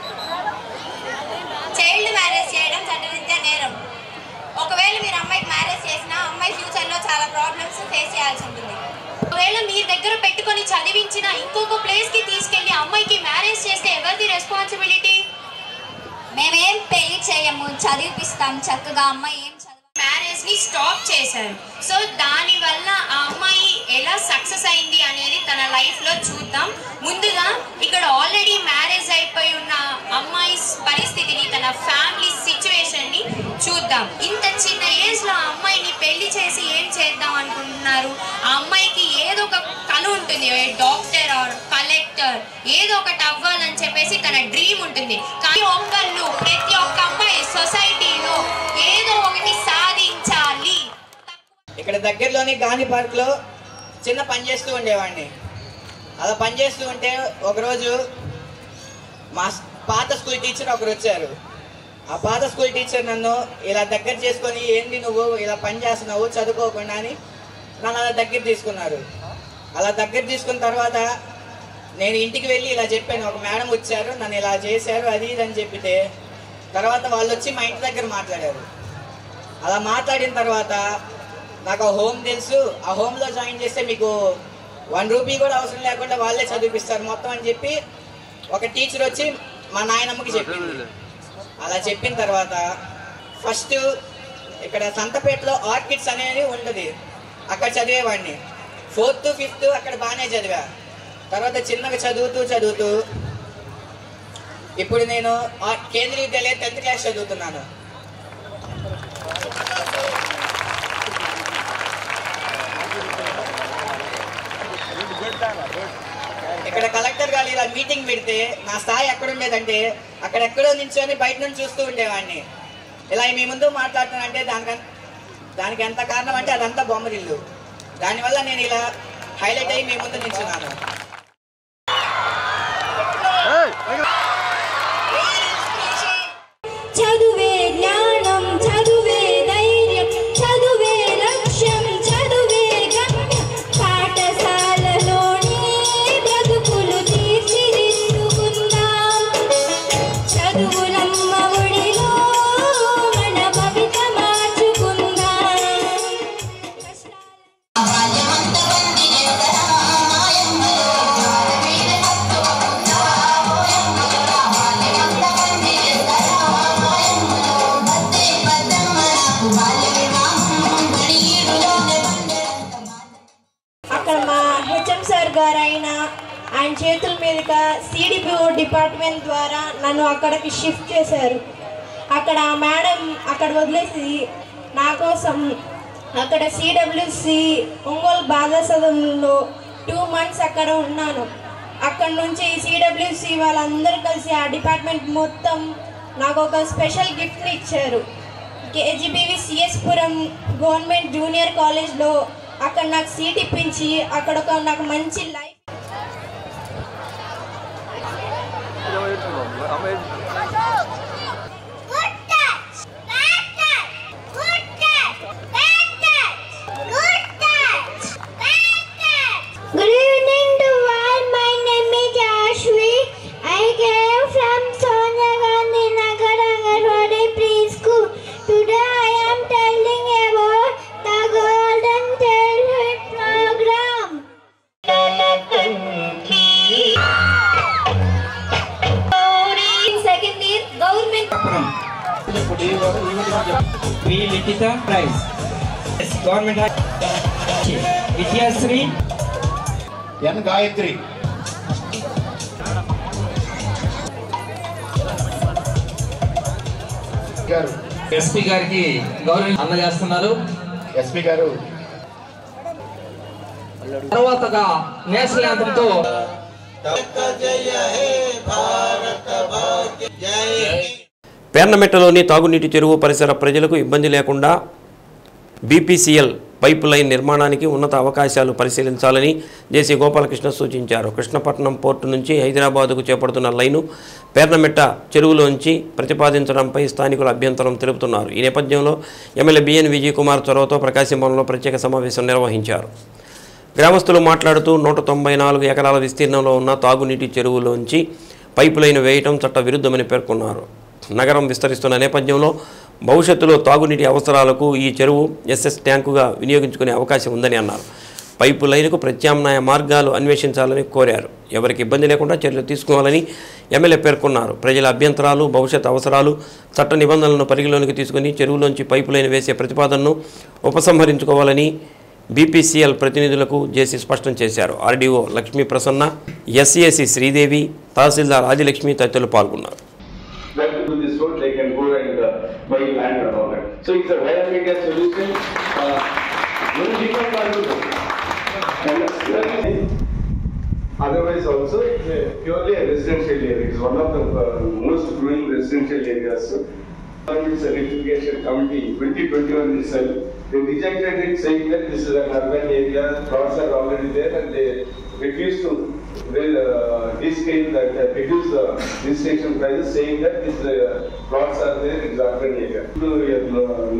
Speaker 12: చైల్డ్ మ్యారేజ్ చేయడం చట్టరీత్యా నేరం. ఒకవేళ మీరు అమ్మాయికి మ్యారేజ్ చేసినా అమ్మాయి ఫ్యూచర్లో చాలా ప్రాబ్లమ్స్ ఫేస్ చేయాల్సి ఉంటుంది. ఒకవేళ మీ దగ్గర పెట్టుకొని చదివించిన ఇంకొక ప్లేస్కి తీసుకెళ్ళి అమ్మాయికి మ్యారేజ్ చేస్తే ఎవరిది రెస్పాన్సిబిలిటీ? మేమేం పెళ్లి చేయము, చదివిపిస్తాం చక్కగా. అమ్మాయి ఏం మ్యారేజ్ ని స్టాప్ చేశారు. సో దాని వల్ల ఆ అమ్మాయి ఎలా సక్సెస్ అయింది అనేది తన లైఫ్ లో చూద్దాం. ముందుగా ఇక్కడ ఆల్రెడీ మ్యారేజ్ అయిపోయి ఉన్న అమ్మాయి పరిస్థితిని, తన ఫ్యామిలీ సిచ్యువేషన్ ని చూద్దాం. ఇంత చిన్న ఏజ్ లో ఆ అమ్మాయిని పెళ్లి చేసి ఏం చేద్దాం అనుకుంటున్నారు? ఆ అమ్మాయికి ఏదో ఒక కళ ఉంటుంది, డాక్టర్ ఆర్ కలెక్టర్ ఏదో ఒకటి అవ్వాలని చెప్పేసి తన డ్రీమ్ ఉంటుంది. కానీ ఒక్కళ్ళు, ప్రతి ఒక్క అమ్మాయి సొసైటీలో ఏదో ఒకటి సాధించాలి.
Speaker 13: ఇక్కడ దగ్గరలోని గాంధీ పార్క్లో చిన్న పని చేస్తూ ఉండేవాడిని. అలా పనిచేస్తూ ఉంటే ఒకరోజు మా పాత స్కూల్ టీచర్ ఒకరు వచ్చారు. ఆ పాత స్కూల్ టీచర్ నన్ను ఇలా దగ్గర చేసుకొని, ఏంటి నువ్వు ఇలా పని చేస్తున్నావు చదువుకోకుండా అని నన్ను అలా దగ్గర తీసుకున్నారు. అలా దగ్గర తీసుకున్న తర్వాత నేను ఇంటికి వెళ్ళి ఇలా చెప్పాను, ఒక మేడం వచ్చారు నన్ను ఇలా చేశారు అది ఇది అని చెప్పితే, తర్వాత వాళ్ళు వచ్చి మా ఇంటి దగ్గర మాట్లాడారు. అలా మాట్లాడిన తర్వాత నాకు ఆ హోమ్ తెలుసు, ఆ హోమ్లో జాయిన్ చేస్తే మీకు 1 రూపీ కూడా అవసరం లేకుండా వాళ్ళే చదివిపిస్తారు మొత్తం అని చెప్పి ఒక టీచర్ వచ్చి మా నాయనమ్మకి చెప్పింది. అలా చెప్పిన తర్వాత ఫస్ట్ ఇక్కడ సంతపేటలో ఆర్కిడ్స్ అనేది ఉండదు, అక్కడ చదివేవాడిని. 4th 5th అక్కడ బాగానే చదివా. తర్వాత చిన్నగా చదువుతూ ఇప్పుడు నేను కేంద్రీయ విద్యాలయ 10th క్లాస్ చదువుతున్నాను. ఇక్కడ కలెక్టర్ గారు ఇలా మీటింగ్ పెడితే నా స్థాయి ఎక్కడ ఉండేదంటే అక్కడెక్కడో నించొని బయట నుంచి చూస్తూ ఉండేవాడిని. ఇలా మీ ముందు మాట్లాడుతానంటే దానికి ఎంత కారణం అంటే అదంతా బొమ్మరిల్లు. దానివల్ల నేను ఇలా హైలైట్ అయ్యి మీ ముందు నించున్నాను.
Speaker 12: చదువే జ్ఞానం, చదువే ధైర్యం, చదువే లక్ష్యం, చదువే గమ్యం. పాఠశాలలోనే బ్రతుకులు తీర్చిదిద్దుకుందాం. చదువులమ్మ ఒడిలో మన భవిత మార్చుకుందాం. అక్కడ మా హెచ్ఎం సార్ గారు ఆయన చేతుల మీదుగా సిడిపిఓ డిపార్ట్మెంట్ ద్వారా నన్ను అక్కడికి షిఫ్ట్ చేశారు. అక్కడ మేడం అక్కడ వదిలేసి నా కోసం అక్కడ సిడబ్ల్యూసి ఒంగోలు బాధా సదనంలో 2 months అక్కడ ఉన్నాను. అక్కడ నుంచి సిడబ్ల్యూసి వాళ్ళందరూ కలిసి ఆ డిపార్ట్మెంట్ మొత్తం నాకు ఒక స్పెషల్ గిఫ్ట్ని ఇచ్చారు. కేజీబీవి సిఎస్పురం గవర్నమెంట్ జూనియర్ కాలేజ్లో అక్కడ నాకు సీట్ ఇప్పించి అక్కడ ఒక నాకు మంచి life.
Speaker 14: Good evening to all. My name is Ashwi. I came from Sonia Gandhi Nagar Anganwadi Preschool. Today I am telling about the Golden Childhood Program.
Speaker 12: Second year government.
Speaker 15: We Litita Prize. Government Vidyasri
Speaker 16: N Gayatri.
Speaker 15: SP గారికి గౌరవం అందజేస్తున్నారు.
Speaker 16: SP గారు
Speaker 15: తర్వాతగా national యాంథమ్తో
Speaker 1: పేర్నమెట్టలోని తాగునీటి చెరువు పరిసర ప్రజలకు ఇబ్బంది లేకుండా బీపీసీఎల్ పైప్ లైన్ నిర్మాణానికి ఉన్నత అవకాశాలు పరిశీలించాలని జేసీ గోపాలకృష్ణ సూచించారు. కృష్ణపట్నం పోర్టు నుంచి హైదరాబాదుకు చేపడుతున్న లైను పేర్నమెట్ట చెరువులోంచి ప్రతిపాదించడంపై స్థానికుల అభ్యంతరం తెలుపుతున్నారు. ఈ నేపథ్యంలో ఎమ్మెల్యే బిఎన్ విజయ్ కుమార్ చొరవతో ప్రకాశం భవన్లో ప్రత్యేక సమావేశం నిర్వహించారు. గ్రామస్తులు మాట్లాడుతూ 194 ఎకరాల విస్తీర్ణంలో ఉన్న తాగునీటి చెరువులోంచి పైపు లైన్ వేయటం చట్ట విరుద్ధమని పేర్కొన్నారు. నగరం విస్తరిస్తున్న నేపథ్యంలో భవిష్యత్తులో తాగునీటి అవసరాలకు ఈ చెరువు ఎస్ఎస్ ట్యాంకుగా వినియోగించుకునే అవకాశం ఉందని అన్నారు. పైపు లైన్కు ప్రత్యామ్నాయ మార్గాలు అన్వేషించాలని కోరారు. ఎవరికి ఇబ్బంది లేకుండా చర్యలు తీసుకోవాలని ఎమ్మెల్యే పేర్కొన్నారు. ప్రజల అభ్యంతరాలు, భవిష్యత్ అవసరాలు, చట్ట నిబంధనలను పరిగణలోకి తీసుకుని చెరువులోంచి పైపు లైన్ వేసే ప్రతిపాదనను ఉపసంహరించుకోవాలని బీపీసీఎల్ ప్రతినిధులకు జేసీ స్పష్టం చేశారు. ఆర్డీఓ లక్ష్మీ ప్రసన్న, ఎస్ఏసి శ్రీదేవి, తహసీల్దార్ ఆదిలక్ష్మి తదితరులు పాల్గొన్నారు.
Speaker 17: Otherwise also it's purely a residential area. It's one of the most growing residential areas. Environment Certification Committee 2021 itself, they rejected it saying that this is an urban area, plots are already there, and they refused to descale that, reduce the registration prices, saying that these plots are there in the urban area. Your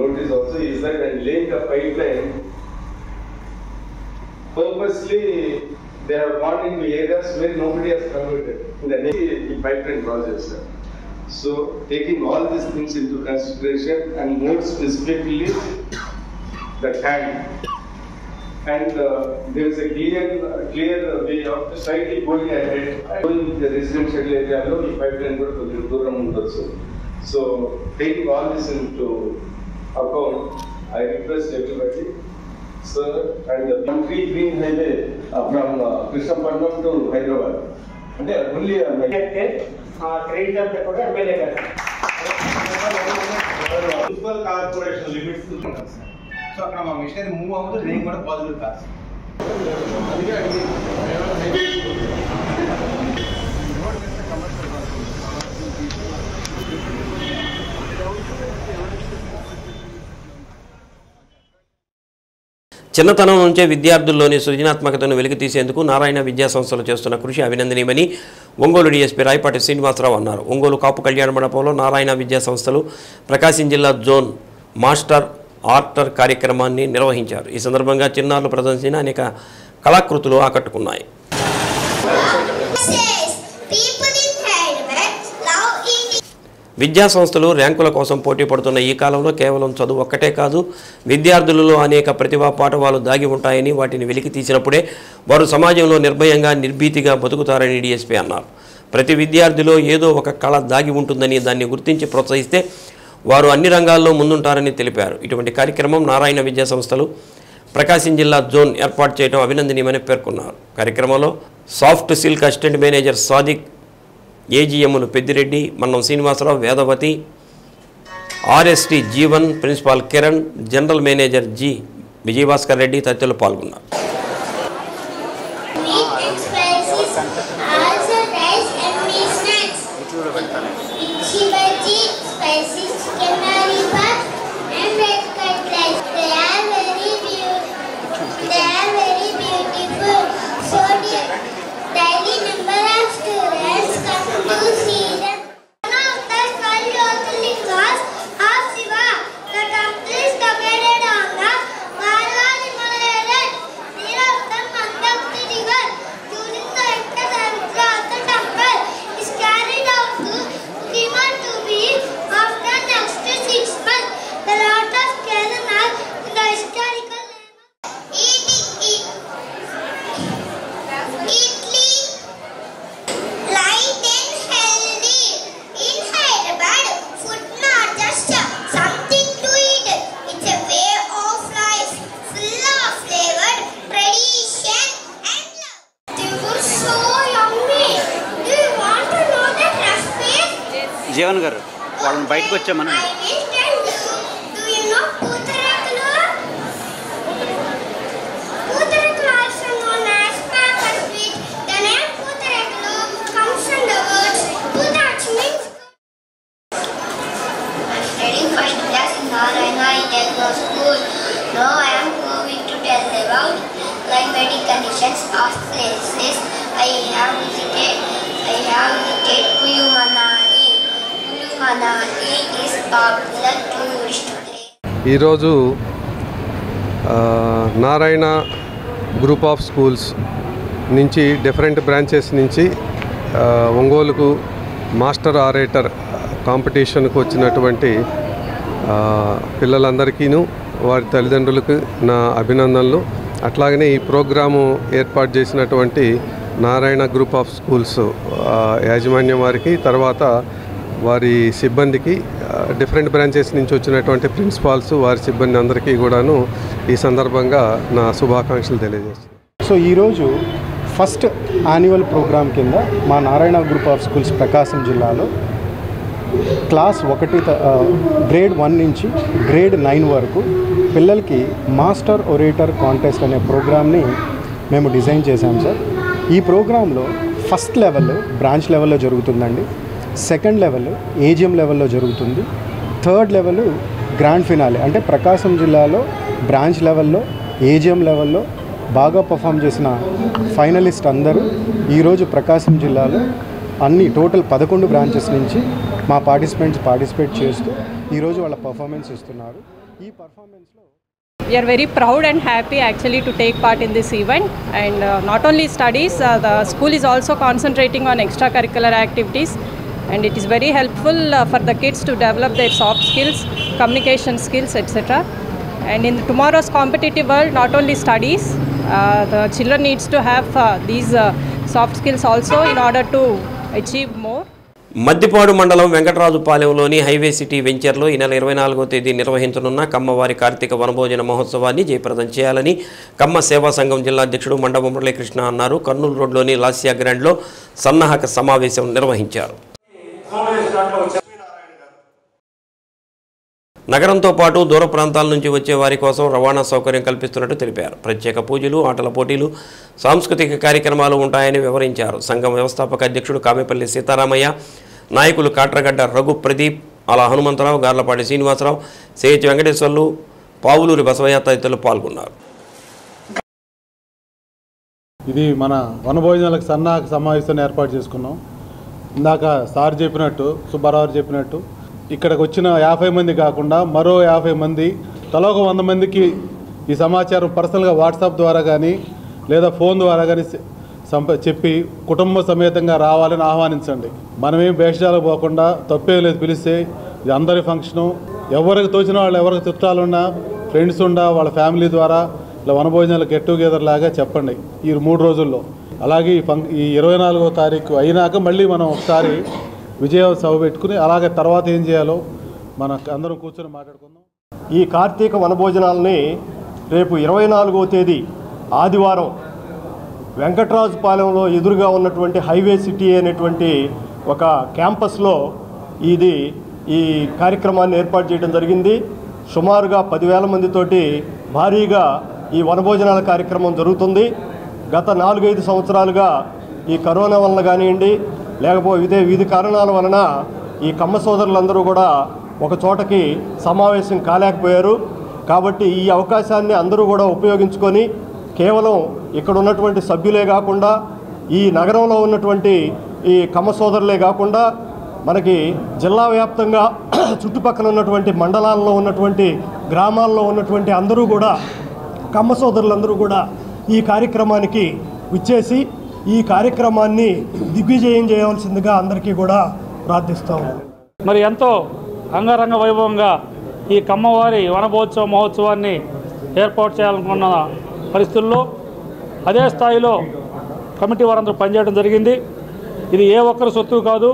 Speaker 17: notice also is that and laying a pipeline purposely. They have gone into areas where nobody has converted in the pipeline projects. So, taking all these things into consideration and more specifically the tank, and there is a clear way of slightly going ahead, going the residential area, the pipeline go to the Duram also. So, taking all this into account, I request everybody. Sir, and the country green highway from Krishnapatnam to Hyderabad. And they are only creditor కూడా MLA గారు municipal corporation limits so అక్కడ మా machinery move అవుతుంది నేను కూడా positive కాదు.
Speaker 1: చిన్నతనం నుంచే విద్యార్థుల్లోని సృజనాత్మకతను వెలికితీసేందుకు నారాయణ విద్యా సంస్థలు చేస్తున్న కృషి అభినందనీయమని ఒంగోలు డీఎస్పీ రాయపాటి శ్రీనివాసరావు అన్నారు. ఒంగోలు కాపు కళ్యాణ మండపంలో నారాయణ విద్యా సంస్థలు ప్రకాశం జిల్లా జోన్ మాస్టర్ ఆర్టర్ కార్యక్రమాన్ని నిర్వహించారు. ఈ సందర్భంగా చిన్నారులు ప్రదర్శించిన అనేక కళాకృతులు ఆకట్టుకున్నాయి. విద్యా సంస్థలు ర్యాంకుల కోసం పోటీ పడుతున్న ఈ కాలంలో కేవలం చదువు ఒక్కటే కాదు, విద్యార్థులలో అనేక ప్రతిభా పాఠవాలు దాగి ఉంటాయని, వాటిని వెలికి తీసినప్పుడే వారు సమాజంలో నిర్భయంగా నిర్భీతిగా బతుకుతారని డీఎస్పీ అన్నారు. ప్రతి విద్యార్థిలో ఏదో ఒక కళ దాగి ఉంటుందని, దాన్ని గుర్తించి ప్రోత్సహిస్తే వారు అన్ని రంగాల్లో ముందుంటారని తెలిపారు. ఇటువంటి కార్యక్రమం నారాయణ విద్యా సంస్థలు ప్రకాశం జిల్లా జోన్ ఏర్పాటు చేయడం అభినందనీయమని పేర్కొన్నారు. కార్యక్రమంలో soft silk assistant manager Sadiq, ఏజీఎంలు Peddireddy, Mannam Srinivasarao, Vedavathi, RST Jeevan, principal Kiran, general manager G Vijayabhaskar Reddy తదితరులు పాల్గొన్నారు.
Speaker 18: జీవన్ గారు వాళ్ళని బయటకు వచ్చామని
Speaker 19: ఈరోజు నారాయణ గ్రూప్ ఆఫ్ స్కూల్స్ నుంచి డిఫరెంట్ బ్రాంచెస్ నుంచి ఒంగోలుకు మాస్టర్ ఆరేటర్ కాంపిటీషన్కు వచ్చినటువంటి పిల్లలందరికీను వారి తల్లిదండ్రులకు నా అభినందనలు. అట్లాగనే ఈ ప్రోగ్రాము ఏర్పాటు చేసినటువంటి నారాయణ గ్రూప్ ఆఫ్ స్కూల్స్ యాజమాన్యం వారికి, తర్వాత వారి సిబ్బందికి, డిఫరెంట్ బ్రాంచెస్ నుంచి వచ్చినటువంటి ప్రిన్సిపాల్స్, వారి సిబ్బంది అందరికీ కూడాను ఈ సందర్భంగా నా శుభాకాంక్షలు తెలియజేస్తున్నాను.
Speaker 11: సో ఈరోజు ఫస్ట్ యాన్యువల్ ప్రోగ్రామ్ కింద మా నారాయణ గ్రూప్ ఆఫ్ స్కూల్స్ ప్రకాశం జిల్లాలో క్లాస్ 1 గ్రేడ్ 1 నుంచి గ్రేడ్ 9 వరకు పిల్లలకి మాస్టర్ ఒరేటర్ కాంటెస్ట్ అనే ప్రోగ్రామ్ని మేము డిజైన్ చేశాం సార్. ఈ ప్రోగ్రాంలో ఫస్ట్ లెవెల్ బ్రాంచ్ లెవెల్లో జరుగుతుందండి, సెకండ్ లెవెల్ ఏజిఎం లెవెల్లో జరుగుతుంది, థర్డ్ లెవెల్ గ్రాండ్ ఫినాలే అంటే ప్రకాశం జిల్లాలో బ్రాంచ్ లెవెల్లో ఏజిఎం లెవెల్లో బాగా పర్ఫామ్ చేసిన ఫైనలిస్ట్ అందరూ ఈరోజు ప్రకాశం జిల్లాలో అన్ని టోటల్ 11 బ్రాంచెస్ నుంచి మా పార్టిసిపేట్ చేస్తూ ఈరోజు వాళ్ళ పర్ఫార్మెన్స్ ఇస్తున్నారు. ఈ పర్ఫార్మెన్స్లో
Speaker 20: We are very proud and happy actually to take part in this event, and not only studies, the school is also concentrating on extracurricular activities, and it is very helpful for the kids to develop their soft skills, communication skills, etc. And in tomorrow's competitive world, not only studies, the children needs to have these soft skills also in order to achieve more.
Speaker 1: Maddipadu మండలం వెంకటరాజుపాలెంలోని highway city వెంచర్లో ఈ నెల 24వ తేదీ నిర్వహించనున్న కమ్మవారి కార్తీక వనభోజన మహోత్సవాన్ని జయప్రదం చేయాలని కమ్మ సేవా సంఘం జిల్లా అధ్యక్షుడు మండవ మురళీకృష్ణ అన్నారు. కర్నూలు రోడ్లోని లాస్యా గ్రాండ్లో సన్నాహక సమావేశం నిర్వహించారు. నగరంతో పాటు దూర ప్రాంతాల నుంచి వచ్చే వారి కోసం రవాణా సౌకర్యం కల్పిస్తున్నట్టు తెలిపారు. ప్రత్యేక పూజలు, ఆటల పోటీలు, సాంస్కృతిక కార్యక్రమాలు ఉంటాయని వివరించారు. సంఘం వ్యవస్థాపక అధ్యక్షుడు కామెపల్లి సీతారామయ్య, నాయకులు కాట్రగడ్డ రఘు ప్రదీప్, అలా హనుమంతరావు, గార్లపాటి శ్రీనివాసరావు, సిహెచ్ వెంకటేశ్వర్లు, పావులూరి బసవయ్య తదితరులు పాల్గొన్నారు.
Speaker 21: ఇది మన వనభోజనాలకు సన్నాహక సమావేశాన్ని ఏర్పాటు చేసుకున్నాం. ఇందాక సార్ చెప్పినట్టు, సుబ్బారావు చెప్పినట్టు ఇక్కడికి వచ్చిన 50 మంది కాకుండా మరో 50 మంది, తలా ఒక 100 మందికి ఈ సమాచారం పర్సనల్గా వాట్సాప్ ద్వారా కానీ లేదా ఫోన్ ద్వారా కానీ చెప్పి కుటుంబ సమేతంగా రావాలని ఆహ్వానించండి. మనమేం భేషజాలకు పోకుండా తప్పేం లేదు, పిలిస్తే ఇది అందరి ఫంక్షను. ఎవరికి తోచిన వాళ్ళు, ఎవరికి చుట్టాలున్నా, ఫ్రెండ్స్ ఉండా, వాళ్ళ ఫ్యామిలీ ద్వారా ఇలా వనభోజనాలు గెట్ టుగెదర్ లాగా చెప్పండి ఈ 3 రోజుల్లో. అలాగే ఈ 24వ తారీఖు అయినాక మళ్ళీ మనం ఒకసారి విజయ సభ పెట్టుకుని అలాగే తర్వాత ఏం చేయాలో మనకు అందరం కూర్చొని మాట్లాడుకుందాం.
Speaker 22: ఈ కార్తీక వనభోజనాలని రేపు 24వ తేదీ ఆదివారం వెంకటరాజుపాలెంలో ఎదురుగా ఉన్నటువంటి హైవే సిటీ అనేటువంటి ఒక క్యాంపస్లో ఈ కార్యక్రమాన్ని ఏర్పాటు చేయడం జరిగింది. సుమారుగా 10,000 మందితోటి భారీగా ఈ వనభోజనాల కార్యక్రమం జరుగుతుంది. గత 4-5 సంవత్సరాలుగా ఈ కరోనా వలన కానివ్వండి, లేకపోతే వివిధ కారణాల వలన ఈ కమ్మ సోదరులందరూ కూడా ఒక చోటకి సమావేశం కాలేకపోయారు. కాబట్టి ఈ అవకాశాన్ని అందరూ కూడా ఉపయోగించుకొని కేవలం ఇక్కడ ఉన్నటువంటి సభ్యులే కాకుండా ఈ నగరంలో ఉన్నటువంటి ఈ కమ్మ సోదరులే కాకుండా మనకి జిల్లా వ్యాప్తంగా చుట్టుపక్కల ఉన్నటువంటి మండలాల్లో ఉన్నటువంటి గ్రామాల్లో ఉన్నటువంటి అందరూ కూడా కమ్మ సోదరులందరూ కూడా ఈ కార్యక్రమానికి విచ్చేసి ఈ కార్యక్రమాన్ని దిగ్విజయం చేయవలసిందిగా అందరికీ కూడా ప్రార్థిస్తాము.
Speaker 23: మరి ఎంతో అంగరంగ వైభవంగా ఈ కమ్మవారి వనభోత్సవ మహోత్సవాన్ని ఏర్పాటు చేయాలనుకున్న పరిస్థితుల్లో అదే స్థాయిలో కమిటీ వారందరూ పనిచేయడం జరిగింది. ఇది ఏ ఒక్కరి సొత్తు కాదు.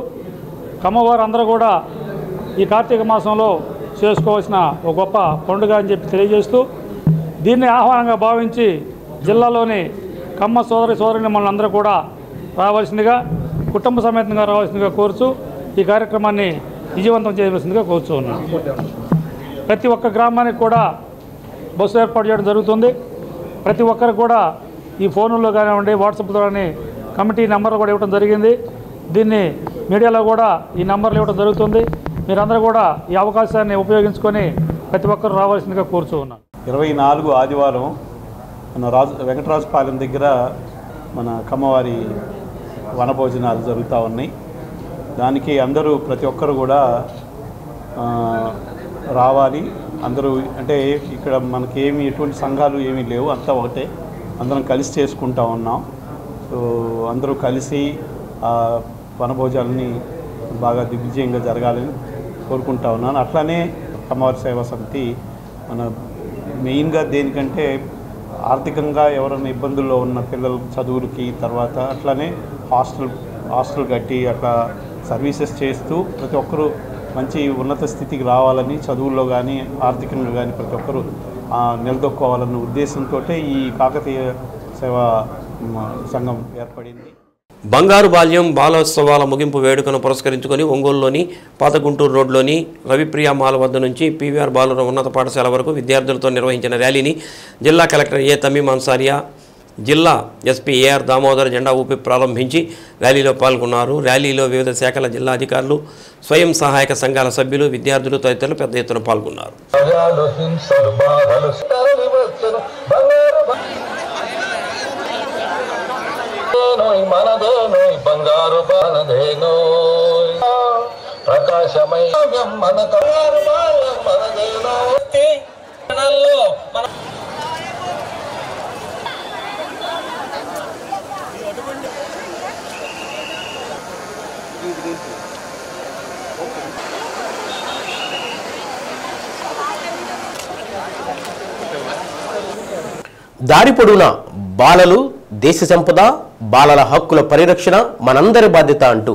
Speaker 23: కమ్మవారు అందరూ కూడా ఈ కార్తీక మాసంలో చేసుకోవాల్సిన ఒక గొప్ప పండుగ అని చెప్పి తెలియజేస్తూ దీన్ని ఆహ్వానంగా భావించి జిల్లాలోని కమ్మ సోదరి మనందరూ కూడా రావాల్సిందిగా, కుటుంబ సమేతంగా రావాల్సిందిగా కోరుచూ ఈ కార్యక్రమాన్ని విజయవంతం చేయవలసిందిగా కోరుచూ ఉన్నాను. ప్రతి ఒక్క గ్రామానికి కూడా బస్సు ఏర్పాటు చేయడం జరుగుతుంది. ప్రతి ఒక్కరికి కూడా ఈ ఫోన్లో కానివ్వండి, వాట్సాప్ ద్వారా కమిటీ నెంబర్లు కూడా ఇవ్వడం జరిగింది. దీన్ని మీడియాలో కూడా ఈ నెంబర్లు ఇవ్వడం జరుగుతుంది. మీరందరూ కూడా ఈ అవకాశాన్ని ఉపయోగించుకొని ప్రతి ఒక్కరు రావాల్సిందిగా కోరుచూ ఉన్నాను.
Speaker 24: 24 ఆదివారం మన వెంకటరాజుపాలెం దగ్గర మన కమ్మవారి వనభోజనాలు జరుగుతూ ఉన్నాయి. దానికి అందరూ ప్రతి ఒక్కరు కూడా రావాలి. అందరూ అంటే ఇక్కడ మనకి ఎటువంటి సంఘాలు ఏమీ లేవు, అంతా ఒకటే, అందరం కలిసి చేసుకుంటూ ఉన్నాం. సో అందరూ కలిసి వనభోజనాలని బాగా దిగ్విజయంగా జరగాలని కోరుకుంటా ఉన్నాను. అట్లానే కమ్మవారి సేవా సమితి మన మెయిన్గా దేనికంటే ఆర్థికంగా ఎవరైనా ఇబ్బందుల్లో ఉన్న పిల్లల చదువులకి, తర్వాత అట్లానే హాస్టల్ కట్టి అట్లా సర్వీసెస్ చేస్తూ ప్రతి ఒక్కరూ మంచి ఉన్నత స్థితికి రావాలని, చదువుల్లో కానీ ఆర్థికంగా కానీ ప్రతి ఒక్కరూ నిలదొక్కోవాలన్న ఉద్దేశంతో ఈ కాకతీయ సేవా సంఘం ఏర్పడింది.
Speaker 1: బంగారు బాల్యం బాలోత్సవాల ముగింపు వేడుకను పురస్కరించుకొని ఒంగోలులోని పాత గుంటూరు రోడ్లోని రవిప్రియ మాల్ వద్ద నుంచి పీవీఆర్ బాలుర ఉన్నత పాఠశాల వరకు విద్యార్థులతో నిర్వహించిన ర్యాలీని జిల్లా కలెక్టర్ ఏ తమీం అన్సారియా, జిల్లా ఎస్పీ ఏఆర్ దామోదర్ జెండా ఊపి ప్రారంభించి ర్యాలీలో పాల్గొన్నారు. ర్యాలీలో వివిధ శాఖల జిల్లా అధికారులు, స్వయం సహాయక సంఘాల సభ్యులు, విద్యార్థులు తదితరులు పెద్ద ఎత్తున పాల్గొన్నారు.
Speaker 2: బంగారు బానదేనో ప్రకాశమై మన మనదేనో
Speaker 8: దారి పొడవునా బాలలు దేశ సంపద, బాలల హక్కుల పరిరక్షణ మనందరి బాధ్యత అంటూ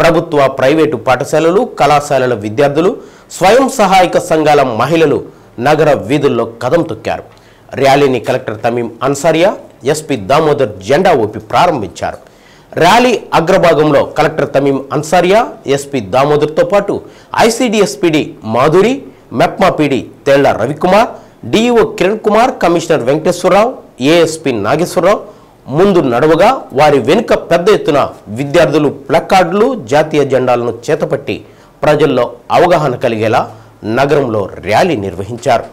Speaker 8: ప్రభుత్వ, ప్రైవేటు పాఠశాలలు, కళాశాలల విద్యార్థులు, స్వయం సహాయక సంఘాల మహిళలు నగర వీధుల్లో కదం తొక్కారు. ర్యాలీని కలెక్టర్ తమీం అన్సారియా, ఎస్పీ దామోదర్ జెండా ఊపి ప్రారంభించారు. ర్యాలీ అగ్రభాగంలో కలెక్టర్ తమీం అన్సారియా, ఎస్పీ దామోదర్తో పాటు ICDS PD Madhuri, MEPMA PD Tella Ravikumar, DEO Kiran Kumar, commissioner Venkateswararao, ASP Nageswararao ముందు నడవగా వారి వెనుక పెద్ద ఎత్తున విద్యార్థులు ప్లకార్డులు, జాతీయ జెండాలను చేతపట్టి ప్రజల్లో అవగాహన కలిగేలా నగరంలో ర్యాలీ నిర్వహించారు.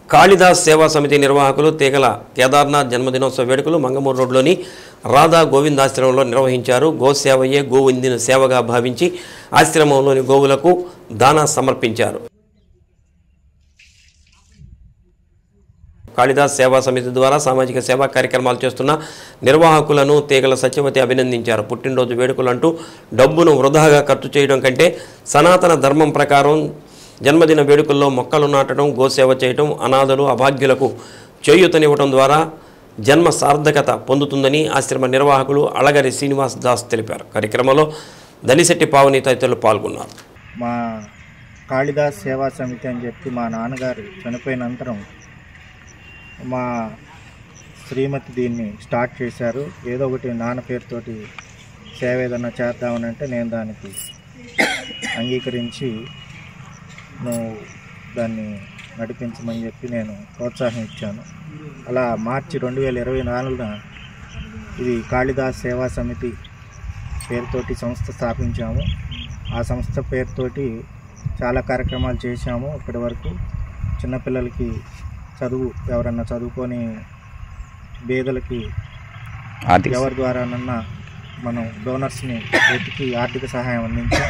Speaker 1: కాళిదాస్ సేవా సమితి నిర్వాహకులు తీగల కేదార్నాథ్ జన్మదినోత్సవ వేడుకలు మంగమూరు రోడ్లోని రాధా గోవిందాశ్రమంలో నిర్వహించారు. గోసేవయే గోవిందిన సేవగా భావించి ఆశ్రమంలోని గోవులకు దానా సమర్పించారు. కాళిదాస్ సేవా సమితి ద్వారా సామాజిక సేవా కార్యక్రమాలు చేస్తున్న నిర్వాహకులను తీగల సత్యవతి అభినందించారు. పుట్టినరోజు వేడుకలంటూ డబ్బును వృధాగా ఖర్చు చేయడం కంటే సనాతన ధర్మం ప్రకారం జన్మదిన వేడుకల్లో మొక్కలు నాటడం, గోసేవ చేయడం, అనాథలు, అభాగ్యులకు చేయూతనివ్వడం ద్వారా జన్మ సార్థకత పొందుతుందని ఆశ్రమ నిర్వాహకులు అళగరి శ్రీనివాస్ దాస్ తెలిపారు. కార్యక్రమంలో దనిశెట్టి పావని తదితరులు పాల్గొన్నారు.
Speaker 3: మా కాళిదాస్ సేవా సమితి అని చెప్పి మా నాన్నగారు చనిపోయినంతరం మా శ్రీమతి దీన్ని స్టార్ట్ చేశారు. ఏదో ఒకటి నాన్న పేరుతోటి సేవ ఏదన్నా చేద్దామని అంటే నేను దానికి అంగీకరించి నువ్వు దాన్ని నడిపించమని చెప్పి నేను ప్రోత్సాహం ఇచ్చాను. అలా మార్చి 2024 ఇది కాళిదాస్ సేవా సమితి పేరుతోటి సంస్థ స్థాపించాము. ఆ సంస్థ పేరుతోటి చాలా కార్యక్రమాలు చేశాము. ఇప్పటి వరకు చిన్నపిల్లలకి చదువు, ఎవరన్నా చదువుకొని బేదలకి ఎవరి ద్వారానన్నా మనం డోనర్స్ని వెతికి ఆర్థిక సహాయం అందించాం.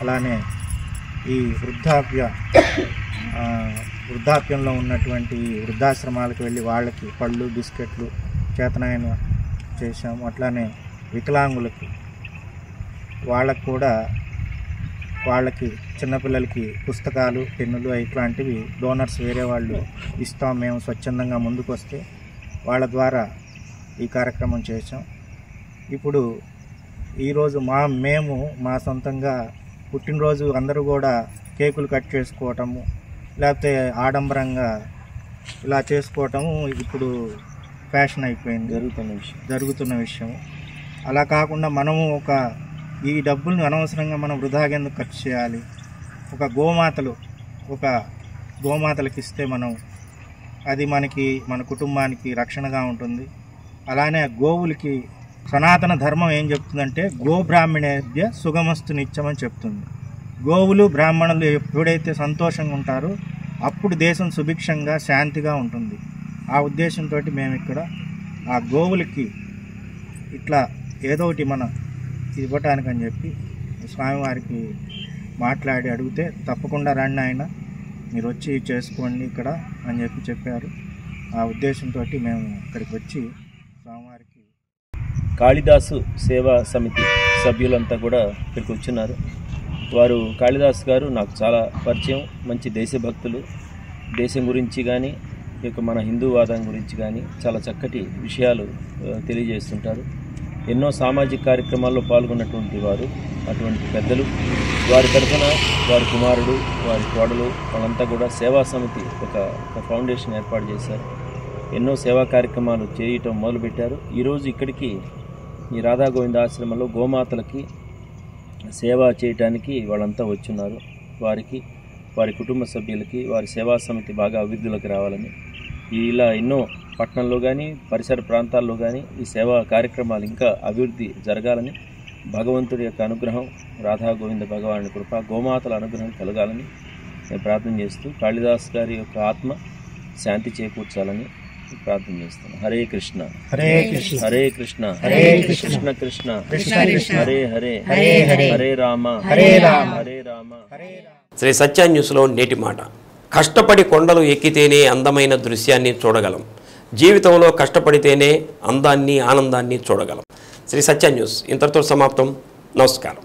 Speaker 3: అలానే ఈ వృద్ధాప్యంలో ఉన్నటువంటి వృద్ధాశ్రమాలకు వెళ్ళి వాళ్ళకి పళ్ళు, బిస్కెట్లు చేతనాయన చేశాము. అట్లానే వికలాంగులకి వాళ్ళకు కూడా వాళ్ళకి చిన్నపిల్లలకి పుస్తకాలు, పెన్నులు ఇట్లాంటివి డోనర్స్ వేరే వాళ్ళు ఇస్తాం. మేము స్వచ్ఛందంగా ముందుకు వస్తే వాళ్ళ ద్వారా ఈ కార్యక్రమం చేసాం. ఇప్పుడు ఈరోజు మేము మా సొంతంగా పుట్టినరోజు అందరూ కూడా కేకులు కట్ చేసుకోవటము, లేకపోతే ఆడంబరంగా ఇలా చేసుకోవటం ఇప్పుడు ఫ్యాషన్ అయిపోయింది, జరుగుతున్న విషయం. అలా కాకుండా మనము ఈ డబ్బుల్ని అనవసరంగా మనం వృధాగా ఎందుకు ఖర్చు చేయాలి? ఒక గోమాతలకి ఇస్తే అది మన కుటుంబానికి రక్షణగా ఉంటుంది. అలానే గోవులకి సనాతన ధర్మం ఏం చెప్తుందంటే గోబ్రాహ్మణేభ్య సుగమస్తు నిత్యమని చెప్తుంది. గోవులు బ్రాహ్మణులు ఎప్పుడైతే సంతోషంగా ఉంటారో అప్పుడు దేశం సుభిక్షంగా శాంతిగా ఉంటుంది. ఆ ఉద్దేశంతో మేము ఇక్కడ ఆ గోవులకి ఇట్లా ఏదో ఒకటి ఇవ్వటానికని చెప్పి స్వామివారికి మాట్లాడి అడిగితే తప్పకుండా రండి ఆయన, మీరు వచ్చి చేసుకోండి ఇక్కడ అని చెప్పారు. ఆ ఉద్దేశంతో మేము ఇక్కడికి వచ్చి స్వామివారికి
Speaker 4: కాళిదాసు సేవా సమితి సభ్యులంతా కూడా ఇక్కడికి వచ్చున్నారు. వారు కాళిదాస్ గారు నాకు చాలా పరిచయం, మంచి దేశభక్తులు, దేశం గురించి కానీ ఇక మన హిందూవాదం గురించి కానీ చాలా చక్కటి విషయాలు తెలియజేస్తుంటారు. ఎన్నో సామాజిక కార్యక్రమాల్లో పాల్గొన్నటువంటి వారు, అటువంటి పెద్దలు. వారి తరఫున వారి కుమారుడు, వారి కోడలు వాళ్ళంతా కూడా సేవా సమితి ఒక ఫౌండేషన్ ఏర్పాటు చేశారు. ఎన్నో సేవా కార్యక్రమాలు చేయటం మొదలుపెట్టారు. ఈరోజు ఇక్కడికి ఈ రాధా గోవింద ఆశ్రమంలో గోమాతలకి సేవ చేయటానికి వాళ్ళంతా వచ్చున్నారు. వారికి, వారి కుటుంబ సభ్యులకి, వారి సేవా సమితి బాగా అభివృద్ధిలోకి రావాలని, ఇలా ఎన్నో పట్టణంలో కానీ పరిసర ప్రాంతాల్లో కానీ ఈ సేవా కార్యక్రమాలు ఇంకా అభివృద్ధి జరగాలని, భగవంతుడి యొక్క అనుగ్రహం, రాధా గోవింద భగవానుడి కృప, గోమాతల అనుగ్రహం కలగాలని నేను ప్రార్థన చేస్తూ కాళిదాస్ గారి యొక్క ఆత్మ శాంతి చేకూర్చాలని ప్రార్థన చేస్తాను. హరే కృష్ణ హరే కృష్ణ హరే కృష్ణ హరే కృష్ణ కృష్ణ కృష్ణ కృష్ణ హరే హరే హరే హరే హరే రామ హరే రామ హరే రామ.
Speaker 1: శ్రీ సత్య న్యూస్లో నేటి మాట. కష్టపడి కొండలు ఎక్కితేనే అందమైన దృశ్యాన్ని చూడగలం. జీవితంలో కష్టపడితేనే అందాన్ని, ఆనందాన్ని చూడగలం. శ్రీ సత్య న్యూస్ ఇంతటితో సమాప్తం. నమస్కారం.